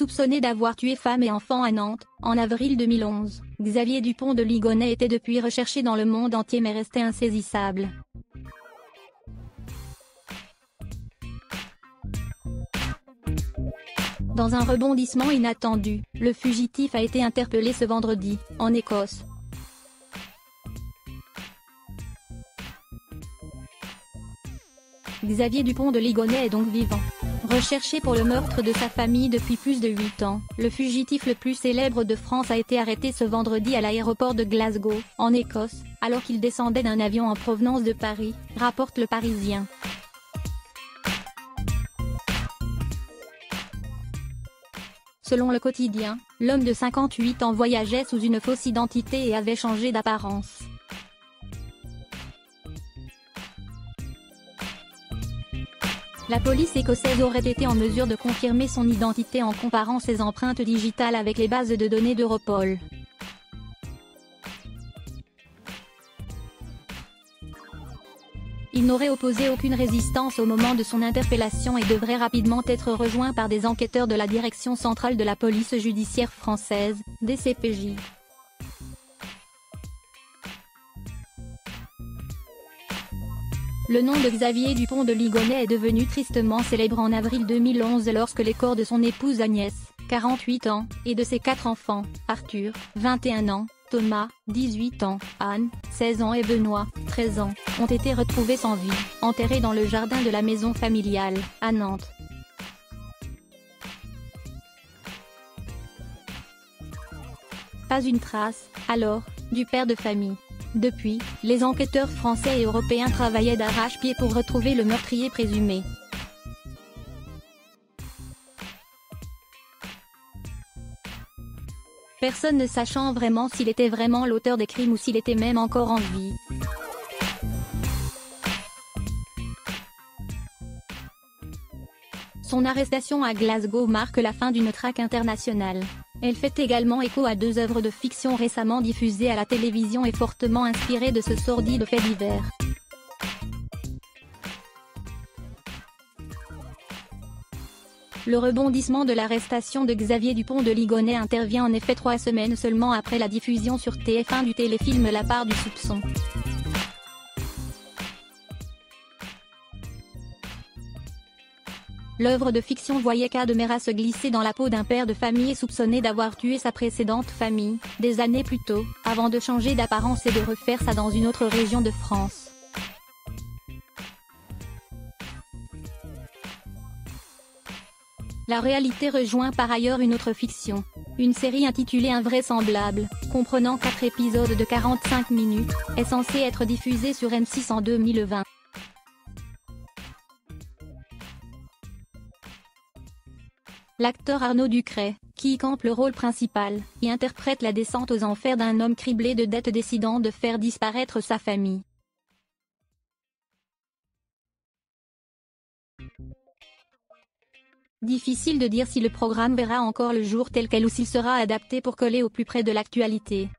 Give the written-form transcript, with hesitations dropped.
Soupçonné d'avoir tué femme et enfant à Nantes, en avril 2011, Xavier Dupont de Ligonnès était depuis recherché dans le monde entier mais restait insaisissable. Dans un rebondissement inattendu, le fugitif a été interpellé ce vendredi, en Écosse. Xavier Dupont de Ligonnès est donc vivant. Recherché pour le meurtre de sa famille depuis plus de 8 ans, le fugitif le plus célèbre de France a été arrêté ce vendredi à l'aéroport de Glasgow, en Écosse, alors qu'il descendait d'un avion en provenance de Paris, rapporte Le Parisien. Selon Le Quotidien, l'homme de 58 ans voyageait sous une fausse identité et avait changé d'apparence. La police écossaise aurait été en mesure de confirmer son identité en comparant ses empreintes digitales avec les bases de données d'Europol. Il n'aurait opposé aucune résistance au moment de son interpellation et devrait rapidement être rejoint par des enquêteurs de la Direction centrale de la police judiciaire française, DCPJ. Le nom de Xavier Dupont de Ligonnès est devenu tristement célèbre en avril 2011 lorsque les corps de son épouse Agnès, 48 ans, et de ses 4 enfants, Arthur, 21 ans, Thomas, 18 ans, Anne, 16 ans et Benoît, 13 ans, ont été retrouvés sans vie, enterrés dans le jardin de la maison familiale, à Nantes. Pas une trace, alors, du père de famille. Depuis, les enquêteurs français et européens travaillaient d'arrache-pied pour retrouver le meurtrier présumé. Personne ne sachant vraiment s'il était vraiment l'auteur des crimes ou s'il était même encore en vie. Son arrestation à Glasgow marque la fin d'une traque internationale. Elle fait également écho à 2 œuvres de fiction récemment diffusées à la télévision et fortement inspirées de ce sordide fait divers. Le rebondissement de l'arrestation de Xavier Dupont de Ligonnès intervient en effet 3 semaines seulement après la diffusion sur TF1 du téléfilm La part du soupçon. L'œuvre de fiction voyait Cadmera se glisser dans la peau d'un père de famille soupçonné d'avoir tué sa précédente famille, des années plus tôt, avant de changer d'apparence et de refaire ça dans une autre région de France. La réalité rejoint par ailleurs une autre fiction. Une série intitulée Invraisemblable, comprenant 4 épisodes de 45 minutes, est censée être diffusée sur M6 en 2020. L'acteur Arnaud Ducret, qui y campe le rôle principal, y interprète la descente aux enfers d'un homme criblé de dettes décidant de faire disparaître sa famille. Difficile de dire si le programme verra encore le jour tel quel ou s'il sera adapté pour coller au plus près de l'actualité.